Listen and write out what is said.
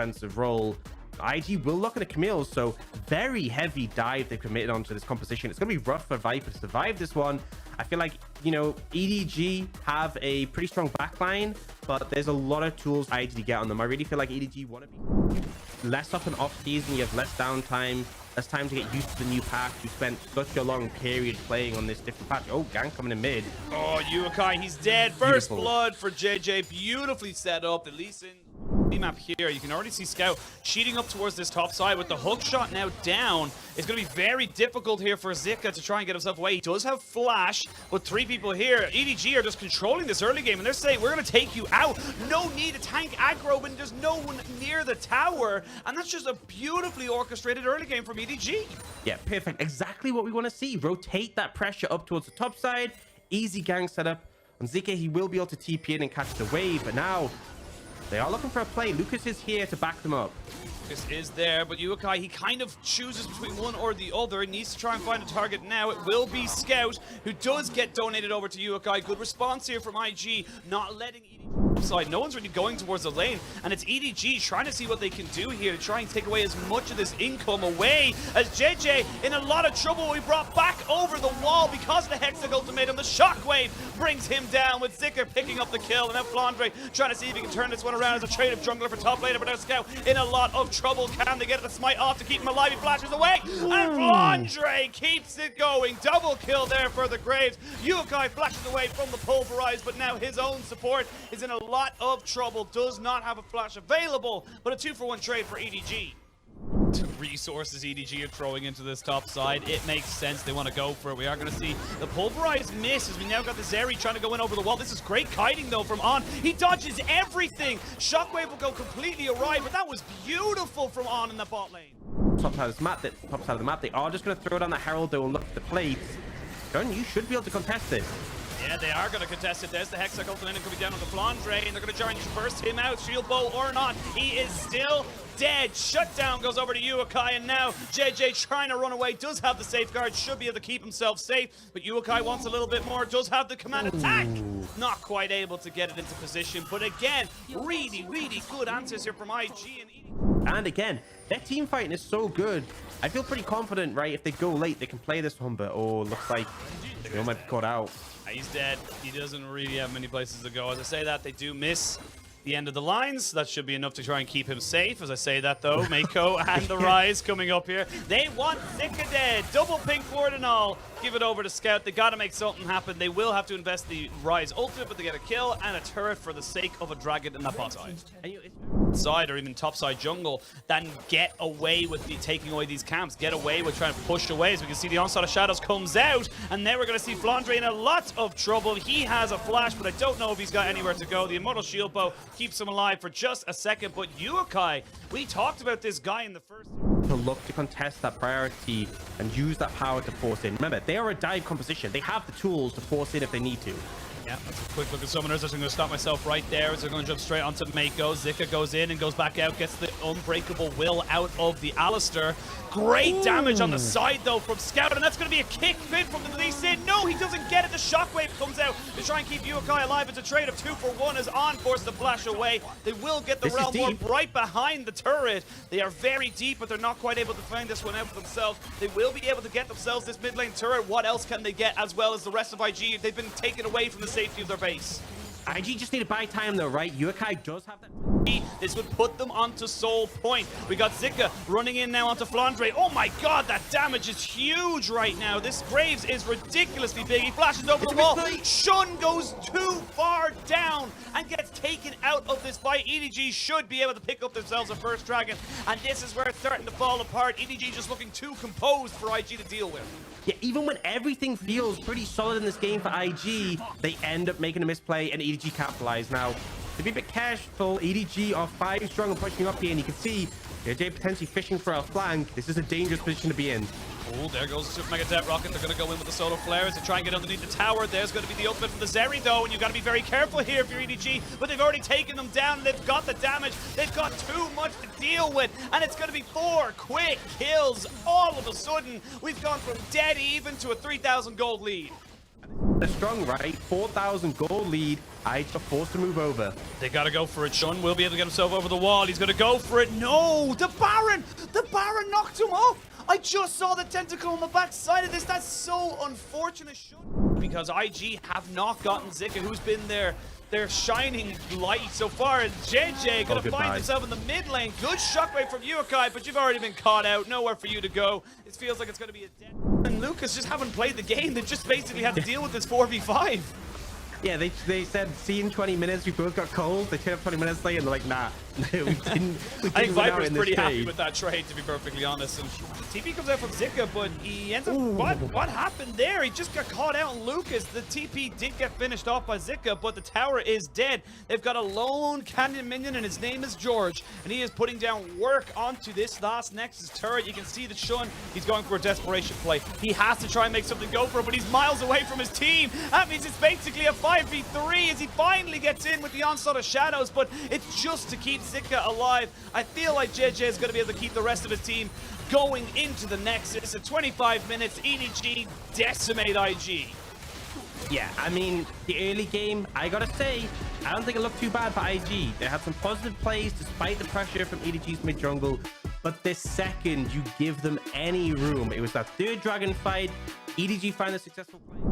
defensive role. IG will look at the Camille, so very heavy dive they've committed onto this composition. It's going to be rough for Viper to survive this one. I feel like, you know, EDG have a pretty strong backline, but there's a lot of tools for IG to get on them. I really feel like EDG want to be less of an off-season. You have less downtime, less time to get used to the new patch. You spent such a long period playing on this different patch. Oh, Gang coming in mid. Oh, Yukai, he's dead. First blood for JJ. Beautifully set up. The Lee Sin map here, you can already see Scout cheating up towards this top side with the hook shot now down. It's going to be very difficult here for Zika to try and get himself away. He does have flash, but 3 people here. EDG are just controlling this early game, and they're saying, we're going to take you out. No need to tank aggro when there's no one near the tower, and that's just a beautifully orchestrated early game from EDG. Yeah, perfect. Exactly what we want to see. Rotate that pressure up towards the top side. Easy Gang setup. On Zika, he will be able to TP in and catch the wave, but now they are looking for a play. Lucas is here to back them up. Lucas is there, but Yukai, he kind of chooses between one or the other. He needs to try and find a target now. It will be Scout, who does get donated over to Yukai. Good response here from IG, not letting EDG upside. No one's really going towards the lane, and it's EDG trying to see what they can do here to try and take away as much of this income away, as JJ in a lot of trouble. We brought back over the wall because of the Hextech ultimatum. The shockwave brings him down, with Zicker picking up the kill, and now Flandre trying to see if he can turn this one around as a trade of jungler for top laner, but now Scout in a lot of trouble. Can they get the smite off to keep him alive? He flashes away, and Flandre keeps it going. Double kill there for the Graves. Yukai flashes away from the pulverize, but now his own support is in a lot of trouble. Does not have a flash available, but a 2-for-1 trade for EDG. Resources EDG are throwing into this top side. It makes sense. They want to go for it. We are going to see the pulverize miss as we now got the Zeri trying to go in over the wall. This is great kiting though from On. He dodges everything. Shockwave will go completely awry, but that was beautiful from On in the bot lane. Top side of the map, they are just going to throw down the Herald. They will look at the plates. John, you should be able to contest this. Yeah, they are going to contest it. There's the Hextech ultimate coming down on the Flandre, and they're going to try and burst him out. Shield bow or not, he is still dead. Shutdown goes over to Yukai, and now JJ trying to run away. Does have the safeguard, should be able to keep himself safe, but Yukai wants a little bit more. Does have the command attack. Not quite able to get it into position, but again, really, really good answers here from IG and EDG. And again, their team fighting is so good. I feel pretty confident, right? If they go late, they can play this one, but oh, looks like they might be caught out. He's dead. He doesn't really have many places to go. As I say that, they do miss the end of the lines. That should be enough to try and keep him safe. As I say that, though, Mako and the Rise coming up here. They want Zika dead. Double pink ward and all. Give it over to Scout. They got to make something happen. They will have to invest the Rise ultimate, but they get a kill and a turret for the sake of a dragon in that bot side. Side or even top side jungle, then get away with taking away these camps. Get away with trying to push away. As we can see, the onslaught of shadows comes out, and now we're going to see Flandre in a lot of trouble. He has a flash, but I don't know if he's got anywhere to go. The immortal shield bow keeps him alive for just a second, but Yukai, we talked about this guy in the first. To look to contest that priority and use that power to force in. Remember, they are a dive composition. They have the tools to force in if they need to. Yeah, that's a quick look at summoners. I'm going to stop myself right there as they're going to jump straight onto Mako. Zika goes in and goes back out, gets the unbreakable will out of the Alistair. Great damage on the side though from Scout, and that's going to be a kick fit from the Lee Sin. No, he doesn't get it. The shockwave comes out to try and keep Yukai alive. It's a trade of 2-for-1 as On forced to flash away. They will get the Realm Warp right behind the turret. They are very deep, but they're not quite able to find this one out for themselves. They will be able to get themselves this mid lane turret. What else can they get, as well as the rest of IG? They've been taken away from the safety of their base. IG just need to buy time though, right? Yukai does have that. This would put them onto Soul Point. We got Zika running in now onto Flandre. Oh my god, that damage is huge right now. This Graves is ridiculously big. He flashes over the wall. Shun goes too far down and gets taken out of this fight. EDG should be able to pick up themselves a first dragon, and this is where it's starting to fall apart. EDG just looking too composed for IG to deal with. Yeah, even when everything feels pretty solid in this game for IG, they end up making a misplay and EDG capitalize. Now, to be a bit careful, EDG are 5 strong and pushing up here, and you can see JJ potentially fishing for a flank. This is a dangerous position to be in. Oh, there goes the Super Mega Death Rocket. They're going to go in with the solar flares to try and get underneath the tower. There's going to be the ultimate from the Zeri, though, and you've got to be very careful here if you're EDG. But they've already taken them down. They've got the damage. They've got too much to deal with, and it's going to be 4 quick kills. All of a sudden, we've gone from dead even to a 3,000 gold lead. They're strong, right? 4,000 gold lead. I got forced to move over. They got to go for it. Chun will be able to get himself over the wall. He's going to go for it. No, the Baron knocked him off. I just saw the tentacle on the back side of this. That's so unfortunate. Because IG have not gotten Zika, who's been their shining light so far. And JJ going to find himself in the mid lane. Good shockwave from Urukai, but you've already been caught out. Nowhere for you to go. It feels like it's going to be a dead. And Lucas just haven't played the game. They just basically had to deal with this 4v5. Yeah, they said, see you in 20 minutes. We both got cold. They turned up 20 minutes later and they're like, nah. we didn't I think Viper's pretty happy with that trade, to be perfectly honest. And TP comes out from Zika, but he ends up... What happened there? He just got caught out on Lucas. The TP did get finished off by Zika, but the tower is dead. They've got a lone canyon minion, and his name is George. And he is putting down work onto this last Nexus turret. You can see the Chun. He's going for a desperation play. He has to try and make something go for it, but he's miles away from his team. That means it's basically a 5v3 as he finally gets in with the onslaught of shadows, but it's just to keep Zika alive. I feel like JJ is going to be able to keep the rest of his team going into the Nexus. At 25 minutes, EDG decimate IG. Yeah, I mean, the early game, I gotta say, I don't think it looked too bad for IG. They had some positive plays despite the pressure from EDG's mid jungle, but the second you give them any room, it was that third dragon fight, EDG found a successful play.